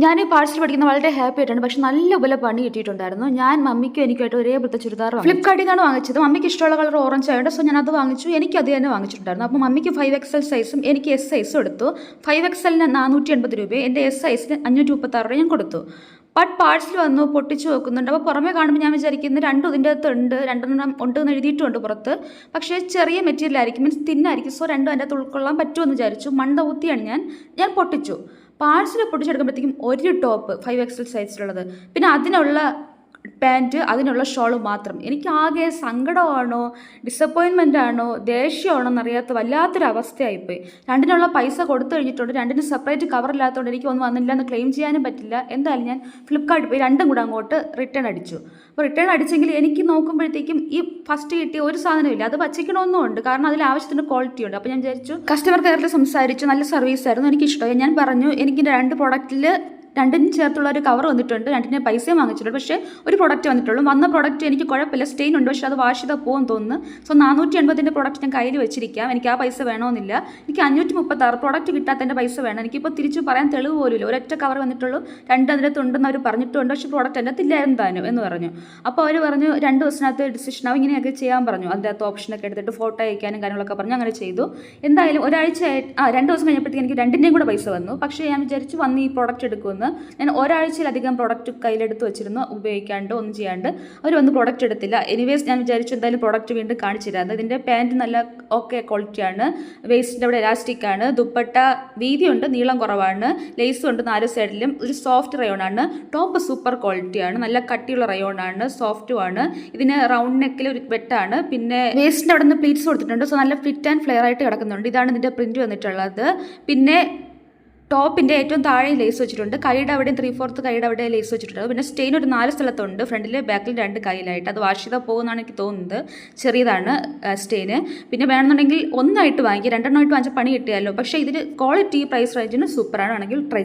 ഞാൻ ഈ പാഴ്സൽ പഠിക്കുന്ന വളരെ ഹാപ്പി ആയിട്ടാണ്. പക്ഷെ നല്ലപോലെ പണി കിട്ടിയിട്ടുണ്ടായിരുന്നു. ഞാൻ മമ്മിക്കും എനിക്കുമായിട്ട് ഒരേ പോലത്തെ ചുരിദാർ ഫ്ലിപ്കാർട്ടിൽ നിന്നാണ് വാങ്ങിച്ചത്. മമ്മിക്ക് ഇഷ്ടമുള്ള കളർ ഓറഞ്ച് ആയതുകൊണ്ട് സോ ഞാൻ അത് വാങ്ങിച്ചു. എനിക്ക് അത് തന്നെ വാങ്ങിച്ചിട്ടുണ്ടായിരുന്നു. അപ്പോൾ മമ്മിക്ക് 5XL സൈസും എനിക്ക് S സൈസും എടുത്തു. 5XLന് 480 രൂപ, എൻ്റെ S സൈസിന് 536 രൂപ ഞാൻ കൊടുത്തു. ബട്ട് പാഴ്സൽ വന്നു, പൊട്ടിച്ച് നോക്കുന്നുണ്ട്. അപ്പോൾ പുറമേ കാണുമ്പോൾ ഞാൻ വിചാരിക്കുന്നത് രണ്ടും ഇതിൻ്റെ അകത്ത് ഉണ്ട്, രണ്ടെണ്ണം ഉണ്ട് എന്ന് എഴുതിയിട്ടുണ്ട് പുറത്ത്. പക്ഷേ ചെറിയ മെറ്റീരിയൽ ആയിരിക്കും, മീൻസ് തിന്നായിരിക്കും. സോ രണ്ടും അതിൻ്റെ അകത്ത് ഉൾക്കൊള്ളാൻ പറ്റുമെന്ന് വിചാരിച്ചു. മണ്ട ഊത്തിയാണ് ഞാൻ പൊട്ടിച്ചു. പാഴ്സൽ പൊട്ടിച്ചെടുക്കുമ്പോഴത്തേക്കും ഒരു ടോപ്പ് 5XL സൈസിലുള്ളത്, പിന്നെ അതിനുള്ള പാൻറ്റ്, അതിനുള്ള ഷോള് മാത്രം. എനിക്ക് ആകെ സങ്കടമാണോ ഡിസപ്പോയിൻമെൻ്റ് ആണോ ദേഷ്യമാണോ എന്നറിയാത്ത വല്ലാത്തൊരു അവസ്ഥയായിപ്പോയി. രണ്ടിനുള്ള പൈസ കൊടുത്തു കഴിഞ്ഞിട്ടുണ്ട്, രണ്ടിന് സെപ്പറേറ്റ് കവറില്ലാത്തതുകൊണ്ട് എനിക്ക് ഒന്നും വന്നില്ല എന്ന് ക്ലെയിം ചെയ്യാനും പറ്റില്ല. എന്തായാലും ഞാൻ ഫ്ലിപ്കാർട്ടിൽ പോയി രണ്ടും കൂടെ അങ്ങോട്ട് റിട്ടേൺ അടിച്ചു. അപ്പോൾ റിട്ടേൺ അടിച്ചെങ്കിൽ എനിക്ക് നോക്കുമ്പോഴത്തേക്കും ഈ ഫസ്റ്റ് കിട്ടിയ ഒരു സാധനമില്ല, അത് വച്ചിക്കണമെന്നും ഉണ്ട്, കാരണം അതിൽ ആവശ്യത്തിന് ക്വാളിറ്റി ഉണ്ട്. അപ്പോൾ ഞാൻ വിചാരിച്ചു, കസ്റ്റമർ കെയറിൽ സംസാരിച്ചു, നല്ല സർവീസ് ആയിരുന്നു, എനിക്കിഷ്ടമായി. ഞാൻ പറഞ്ഞു എനിക്ക് രണ്ട് പ്രോഡക്റ്റിൽ രണ്ടിനും ചേർത്തുള്ള ഒരു കവർ വന്നിട്ടുണ്ട്, രണ്ടിന് പൈസയും വാങ്ങിച്ചിട്ടുണ്ട്, പക്ഷേ ഒരു പ്രൊഡക്റ്റ് വന്നിട്ടുള്ളൂ. വന്ന പ്രൊഡക്റ്റ് എനിക്ക് കുഴപ്പമില്ല, സ്റ്റെയിൻ ഉണ്ട്, പക്ഷേ അത് വാഷ് ചെയ്താൽ പോകുമെന്ന് തോന്നുന്നു. സോ 480 പ്രൊഡക്റ്റ് ഞാൻ കയ്യിൽ വെച്ചിരിക്കാം, എനിക്ക് ആ പൈസ വേണമെന്നില്ല. എനിക്ക് 536 പ്രൊഡക്റ്റ് കിട്ടാത്തതിൻ്റെ പൈസ വേണം. എനിക്കിപ്പോൾ തിരിച്ചു പറയാൻ തെളിവ് പോലുമില്ല. ഒരൊറ്റ കവർ വന്നിട്ടുള്ളൂ, രണ്ട് അതിനകത്തുണ്ടെന്ന് അവർ പറഞ്ഞിട്ടുണ്ട്, പക്ഷേ പ്രോഡക്റ്റ് അതിനകത്ത് ഇല്ലായിരുന്നു താനും എന്ന് പറഞ്ഞു. അപ്പോൾ അവർ പറഞ്ഞു 2 ദിവസത്തിനകത്ത് ഡിസിഷൻ ആവും, ഇങ്ങനെയൊക്കെ ചെയ്യാൻ പറഞ്ഞു. അതിനകത്ത് ഓപ്ഷനൊക്കെ എടുത്തിട്ട് ഫോട്ടോ അയക്കാനും കാര്യങ്ങളൊക്കെ പറഞ്ഞു. അങ്ങനെ ചെയ്തു. എന്തായാലും 2 ദിവസം കഴിഞ്ഞപ്പോഴത്തേക്ക് എനിക്ക് രണ്ടിൻ്റെയും കൂടെ പൈസ വന്നു. പക്ഷേ ഞാൻ വിചാരിച്ചു വന്ന് ഈ പ്രോഡക്റ്റ് എടുക്കുമെന്ന്. ഞാൻ ഒരാഴ്ചയിലധികം പ്രോഡക്റ്റ് കയ്യിലെടുത്ത് വെച്ചിരുന്നു, ഉപയോഗിക്കാണ്ട് ഒന്നും ചെയ്യാണ്ട്. അവർ വന്ന് പ്രോഡക്റ്റ് എടുത്തില്ല. എനിവേസ് ഞാൻ വിചാരിച്ചു എന്തായാലും പ്രോഡക്റ്റ് വീണ്ടും കാണിച്ചു തരാമെന്ന്. ഇതിൻ്റെ പാൻറ്റ് നല്ല ഓക്കെ ക്വാളിറ്റിയാണ്, വേസ്റ്റിൻ്റെ അവിടെ എലാസ്റ്റിക് ആണ്, ദുപ്പട്ട വീതിയുണ്ട്, നീളം കുറവാണ്, ലേസും ഉണ്ട് 4 സൈഡിലും, ഒരു സോഫ്റ്റ് റയോണാണ്. ടോപ്പ് സൂപ്പർ ക്വാളിറ്റിയാണ്, നല്ല കട്ടിയുള്ള റയോണാണ്, സോഫ്റ്റുമാണ്. ഇതിന് റൗണ്ട് നെക്കിൽ ഒരു വെട്ടാണ്, പിന്നെ വേസ്റ്റിൻ്റെ അവിടെ നിന്ന് പ്ലീറ്റ്സ് കൊടുത്തിട്ടുണ്ട്. സോ നല്ല ഫിറ്റ് ആൻഡ് ഫ്ലെയർ ആയിട്ട് കിടക്കുന്നുണ്ട്. ഇതാണ് ഇതിൻ്റെ പ്രിൻറ്റ് വന്നിട്ടുള്ളത്. പിന്നെ ടോപ്പിൻ്റെ ഏറ്റവും താഴെ ലേസ് വെച്ചിട്ടുണ്ട്, കൈയുടെ അവിടെയും 3/4 കൈയുടെ അവിടെ ലേസ് വെച്ചിട്ടുണ്ട്. പിന്നെ സ്റ്റെയിൻ ഒരു 4 സ്ഥലത്തുണ്ട്, ഫ്രണ്ടിൽ ബാക്കിൽ 2 കൈയിലായിട്ട്. അത് വാഷ് ചെയ്താൽ പോകുന്നതാണ് എനിക്ക് തോന്നുന്നത്, ചെറിയതാണ് സ്റ്റെയിന്. പിന്നെ വേണമെന്നുണ്ടെങ്കിൽ ഒന്നായിട്ട് വാങ്ങിക്കുക, 2 എണ്ണമായിട്ട് വാങ്ങിച്ചാൽ പണി കിട്ടിയാലോ. പക്ഷേ ഇതിന് ക്വാളിറ്റി പ്രൈസ് റേഞ്ചിന് സൂപ്പറാണ്, ആണെങ്കിൽ ട്രൈ